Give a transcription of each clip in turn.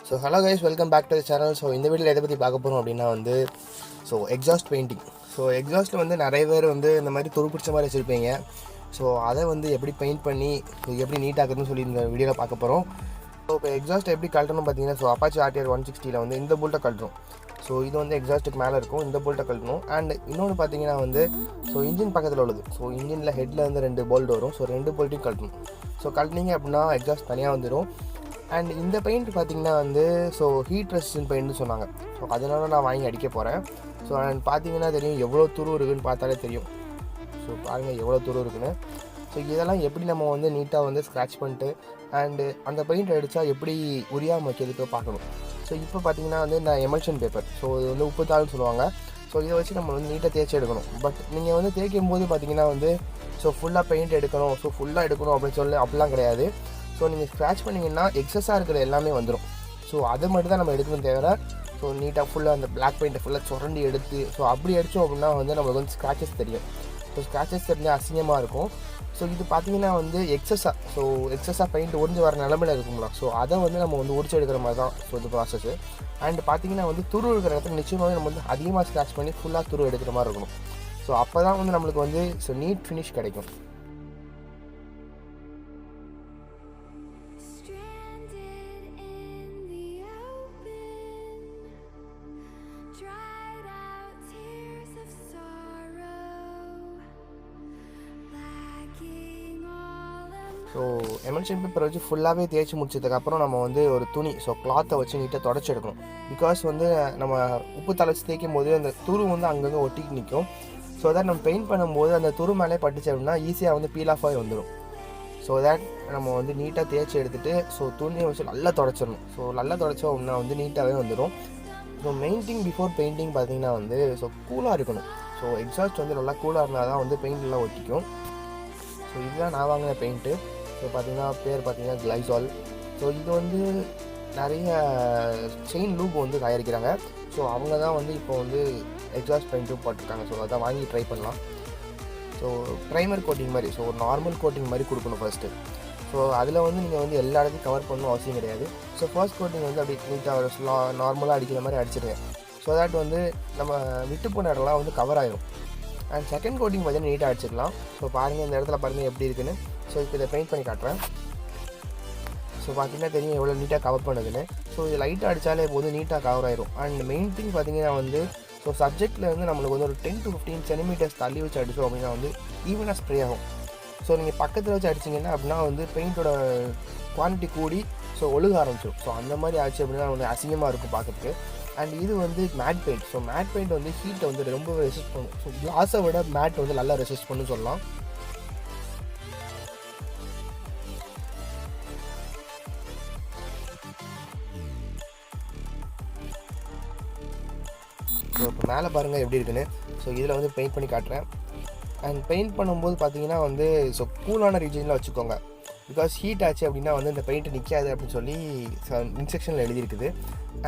So hello guys, welcome back to the channel. So இந்த வீடியோவில் எதை பற்றி பார்க்க போகிறோம் அப்படின்னா ஸோ எக்ஸாஸ்ட் பெயிண்டிங். ஸோ எக்ஸாஸ்ட்டில் நிறைய பேர் இந்த மாதிரி துருப்பிடிச்ச மாதிரி வச்சுருப்பீங்க. ஸோ அதை எப்படி பெயிண்ட் பண்ணி எப்படி நீட்டாக்குதுன்னு சொல்லி இந்த வீடியோவில் பார்க்க போகிறோம். ஸோ இப்போ எக்ஸாஸ்ட் எப்படி கழட்டணும் பார்த்தீங்கன்னா, ஸோ அப்பாச்சி ஆர்டிஆர் 160 இந்த போல்ட்டை கழட்டுறோம். ஸோ இது எக்ஸாஸ்ட்டுக்கு மேலே இருக்கும், இந்த போல்ட்டை கழட்டணும். அண்ட் இன்னொன்று பார்த்தீங்கன்னா ஸோ இன்ஜின் பக்கத்தில் உள்ளது. ஸோ இன்ஜினில் ஹெட்டில் 2 போல்ட் வரும். ஸோ 2 போல்ட்டையும் கழட்டணும். ஸோ கழட்டினீங்க அப்படின்னா எக்ஸாஸ்ட் தனியாக வந்துடும். அண்ட் இந்த பெயிண்ட் பார்த்திங்கன்னா ஸோ ஹீட் ரெசிஸ்டன்ட் பெயிண்ட்னு சொன்னாங்க. ஸோ அதனால நான் வாங்கி அடிக்க போகிறேன். ஸோ அண்ட் பார்த்தீங்கன்னா தெரியும் எவ்வளோ துரு இருக்குதுன்னு பார்த்தாலே தெரியும். ஸோ பாருங்கள் எவ்வளோ துரு இருக்குன்னு. ஸோ இதெல்லாம் எப்படி நம்ம நீட்டாக ஸ்க்ராட்ச் பண்ணிட்டு அண்டு அந்த பெயிண்ட் அடித்தா எப்படி உரியாமல் வைக்கிறதுக்கு பார்க்கணும். ஸோ இப்போ பார்த்தீங்கன்னா நான் எமல்ஷன் பேப்பர், ஸோ இது உப்புத்தாள்னு சொல்லுவாங்க. ஸோ இதை வச்சு நம்ம நீட்டாக தேய்ச்சி எடுக்கணும். பட் நீங்கள் தேய்க்கும் போது பார்த்தீங்கன்னா ஸோ ஃபுல்லாக பெயிண்ட் எடுக்கணும், ஸோ ஃபுல்லாக எடுக்கணும் அப்படின்னு சொல்லி அப்படிலாம் கிடையாது. ஸோ நீங்கள் ஸ்க்ராட்ச் பண்ணிங்கன்னா எக்ஸஸாக இருக்கிற எல்லாமே வந்துடும். ஸோ அதை மட்டும் தான் நம்ம எடுக்கணும் தேவை. ஸோ நீட்டாக ஃபுல்லாக அந்த பிளாக் பெயிண்ட்டை ஃபுல்லாக சுரண்டி எடுத்து ஸோ அப்படி அடித்தோம் அப்படின்னா நம்மளுக்கு ஸ்க்ராச்சஸ் தெரியும். ஸோ ஸ்க்ராச்சஸ் தெரிஞ்சால் அசிங்கமாக இருக்கும். ஸோ இது பார்த்தீங்கன்னா எக்ஸஸாக பெயிண்ட் உறிஞ்சு வர நிலமையில இருக்குங்களா. ஸோ அதை நம்ம உரிச்சு எடுக்கிற மாதிரி தான் ஸோ இது ப்ராசஸ். அண்ட் பார்த்தீங்கன்னா துரு இருக்கிற இடத்துல நிச்சயமாகவே நம்ம அதிகமாக ஸ்க்ராட்ச் பண்ணி ஃபுல்லாக துரு எடுக்கிற மாதிரி இருக்கணும். ஸோ அப்போ தான் நம்மளுக்கு ஸோ நீட் ஃபினிஷ் கிடைக்கும். ஸோ எமல்ஷன் பேப்பர் வச்சு ஃபுல்லாகவே தேய்ச்சி முடிச்சதுக்கப்புறம் நம்ம ஒரு துணி, ஸோ கிளாத்தை வச்சு நீட்டாக தொடச்சி எடுக்கணும். பிகாஸ் நம்ம உப்பு தலைச்சி தேய்க்கும் போது அந்த துரு அங்கங்கே ஒட்டிக்கு நிற்கும். ஸோ தட் நம்ம பெயிண்ட் பண்ணும்போது அந்த துரு மேலே பட்டுச்சு அப்படின்னா ஈஸியாக பீல் ஆஃப் ஆகி வந்துடும். ஸோ தட் நம்ம நீட்டாக தேய்ச்சி எடுத்துகிட்டு ஸோ துணியை வச்சு நல்லா தொடச்சிடணும். ஸோ நல்லா தொடச்சோம் அப்படின்னா நீட்டாகவே வந்துடும். So main thing before painting பார்த்தீங்கன்னா ஸோ கூலாக இருக்கணும். ஸோ எக்ஸாஸ்ட் நல்லா கூலாக இருந்தால் தான் பெயிண்ட்லாம் ஒட்டிக்கும். ஸோ இதுதான் நான் வாங்கின பெயிண்ட்டு. ஸோ பார்த்தீங்கன்னா பேர் பார்த்தீங்கன்னா கிளைசால். ஸோ இது நிறைய செயின் லூப் தயாரிக்கிறாங்க. ஸோ அவங்க தான் இப்போ எக்ஸாஸ்ட் பெயிண்ட்டும் போட்டிருக்காங்க. ஸோ அதான் வாங்கி ட்ரை பண்ணலாம். ஸோ ப்ரைமர் கோட்டிங் மாதிரி, ஸோ ஒரு நார்மல் கோட்டிங் மாதிரி கொடுக்கணும் ஃபஸ்ட்டு. ஸோ அதில் நீங்கள் எல்லா இடத்தையும் கவர் பண்ணணும் அவசியம் கிடையாது. ஸோ ஃபர்ஸ்ட் கோட்டிங் அப்படி நீட்டாக நார்மலாக அடிக்கிற மாதிரி அடிச்சிடுங்க. ஸோ தட் நம்ம விட்டு போன இடம்லாம் கவர் ஆகிடும். அண்ட் செகண்ட் கோட்டிங் பார்த்தீங்கன்னா நீட்டாக அடிச்சிடலாம். ஸோ பாருங்கள் இந்த இடத்துல பாருங்கள் எப்படி இருக்குன்னு. ஸோ இப்போ இதை பெயிண்ட் பண்ணி காட்டுறேன். ஸோ பார்த்தீங்கன்னா தெரியும் எவ்வளோ நீட்டாக கவர் பண்ணுதுன்னு. ஸோ இது லைட்டாக அடித்தாலே நீட்டாக கவர் ஆயிரும். அண்ட் மெயின் திங் பார்த்தீங்கன்னா ஸோ சப்ஜெக்டில் நம்மளுக்கு ஒரு 10 to 15 சென்டிமீட்டர்ஸ் தள்ளி வச்சு அடித்தோம் அப்படின்னா ஈவனாக ஸ்ப்ரே ஆகும். ஸோ நீங்கள் பக்கத்தில் வச்சு அடிச்சிங்கன்னா அப்படின்னா பெயிண்ட்டோட குவான்டிட்டி கூடி ஸோ ஒழுக ஆரம்பிச்சிடும். ஸோ அந்த மாதிரி ஆச்சு அப்படின்னா அசிங்கமாக இருக்கும் பார்க்குறதுக்கு. அண்ட் இது matte paint. So matte paint ஹீட்டை ரொம்ப ரெசிஸ்ட் பண்ணும். ஸோ கிளாஸை விட மேட் நல்லா ரெசிஸ்ட் பண்ணுன்னு சொல்லலாம். ஸோ இப்போ மேலே பாருங்கள் எப்படி இருக்குன்னு. ஸோ இதில் பெயிண்ட் பண்ணி காட்டுறேன். அண்ட் பெயிண்ட் பண்ணும்போது பார்த்தீங்கன்னா ஸோ கூலான ரீஜனில் வச்சுக்கோங்க. பிகாஸ் ஹீட் ஆச்சு அப்படின்னா இந்த பெயிண்ட் நிற்காது அப்படின்னு சொல்லி இன்ஸ்ட்ரக்ஷனில் எழுதியிருக்குது.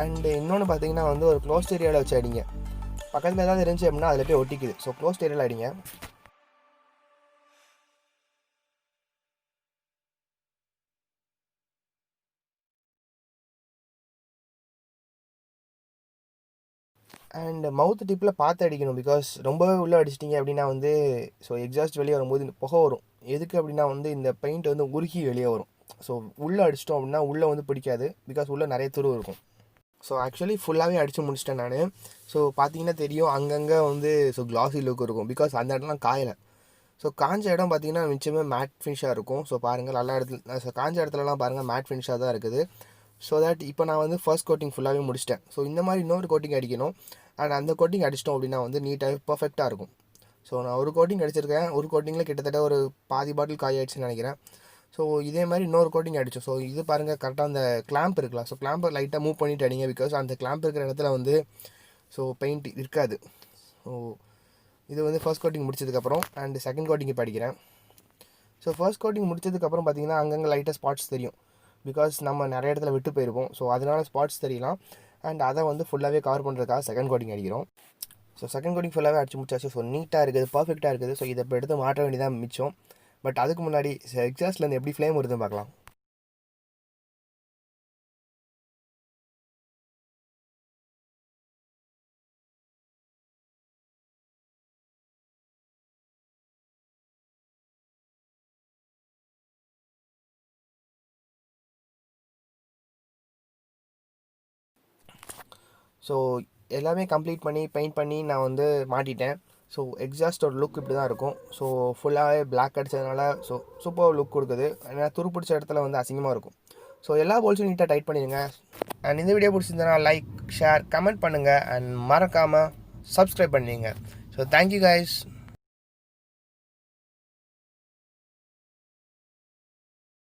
அண்டு இன்னொன்று பார்த்தீங்கன்னா ஒரு க்ளோஸ்ட் ஏரியாவில் வச்சு அடிங்க. பக்கத்தில் ஏதாவது இருந்துச்சு அப்படின்னா அதில் போய் ஒட்டிக்குது. ஸோ க்ளோஸ்ட் ஏரியாவில் அடிங்க. அண்ட் மவுத் டிப்பில் பார்த்து அடிக்கணும். பிகாஸ் ரொம்பவே உள்ளே அடிச்சிட்டிங்க அப்படின்னா ஸோ எக்ஸாஸ்ட் வெளியே வரும்போது புகை வரும். எதுக்கு அப்படின்னா இந்த பெயிண்ட் உருகி வெளியே வரும். ஸோ உள்ளே அடிச்சிட்டோம் அப்படின்னா உள்ளே பிடிக்காது. பிகாஸ் உள்ளே நிறைய துரு இருக்கும். ஸோ ஆக்சுவலி ஃபுல்லாகவே அடித்து முடிச்சிட்டேன் நான். ஸோ பார்த்தீங்கன்னா தெரியும் அங்கங்கே ஸோ கிளாஸி லுக் இருக்கும். பிகாஸ் அந்த இடம்லாம் காயலை. ஸோ காஞ்ச இடம் பார்த்தீங்கன்னா மிச்சமே மேட் ஃபினிஷாக இருக்கும். ஸோ பாருங்கள் நல்லா இடத்துல ஸோ காஞ்ச இடத்துலலாம் பாருங்கள் மேட் ஃபினிஷாக தான் இருக்குது. ஸோ தட் இப்போ நான் ஃபர்ஸ்ட் கோட்டிங் ஃபுல்லாகவே முடிச்சிட்டேன். ஸோ இந்த மாதிரி இன்னொரு கோட்டிங் அடிக்கணும். அண்ட் அந்த கோட்டிங் அடிச்சிட்டோம் அப்படின்னா நீட்டாக பர்ஃபெக்டாக இருக்கும். ஸோ நான் ஒரு கோட்டிங் அடிச்சிருக்கேன். ஒரு கோட்டிங்கில் கிட்டத்தட்ட ஒரு பாதி பாட்டில் காயாயிடுச்சுன்னு நினைக்கிறேன். ஸோ இதே மாதிரி இன்னொரு கோட்டிங் அடித்தோம். ஸோ இது பாருங்கள் கரெக்டாக அந்த கிளாம்ப் இருக்கலாம். ஸோ கிளாம்பை லைட்டாக மூவ் பண்ணிவிட்டு அடிங்க. பிகாஸ் அந்த கிளாம்ப் இருக்கிற இடத்துல ஸோ பெயிண்ட் இருக்காது. ஸோ இது ஃபர்ஸ்ட் கோட்டிங் முடிச்சதுக்கப்புறம் அண்ட் செகண்ட் கோட்டிங் இப்போ அடிக்கிறேன். ஸோ ஃபர்ஸ்ட் கோட்டிங் முடிச்சதுக்கப்புறம் பார்த்தீங்கன்னா அங்கங்கே லைட்டாக ஸ்பாட்ஸ் தெரியும். பிகாஸ் நம்ம நிறைய இடத்துல விட்டு போயிருக்கோம். ஸோ அதனால் ஸ்பாட்ஸ் தெரியலாம். அண்ட் அதை ஃபுல்லாகவே கவர் பண்ணுறதுக்காக செகண்ட் கோட்டிங் அடிக்கிறோம். ஸோ செகண்ட் கோட்டிங் ஃபுல்லாகவே அடிச்சு முடிச்சாச்சு. ஸோ நீட்டாக இருக்குது, பர்ஃபெக்டாக இருக்குது. ஸோ இதை இப்போ எடுத்து மாற்ற வேண்டியதான் மிச்சம். பட் அதுக்கு முன்னாடி எக்ஸாஸ்ட்லேருந்து எப்படி ஃப்ளேம் வருதுன்னு பார்க்கலாம். ஸோ எல்லாமே கம்ப்ளீட் பண்ணி பெயிண்ட் பண்ணி நான் வந்து மாட்டிட்டேன். ஸோ எக்ஸாஸ்டோட லுக் இப்படி தான் இருக்கும். ஸோ ஃபுல்லாகவே பிளாக் அடித்ததுனால ஸோ சூப்பர் லுக் கொடுக்குது. ஏன்னா துரு பிடிச்ச இடத்துல வந்து அசிங்கமாக இருக்கும். ஸோ எல்லா போல்ஸும் நீட்டாக டைட் பண்ணிடுங்க. அண்ட் இந்த வீடியோ பிடிச்சிருந்தனா லைக், ஷேர், கமெண்ட் பண்ணுங்கள். அண்ட் மறக்காமல் சப்ஸ்கிரைப் பண்ணிடுங்க. So thank you guys.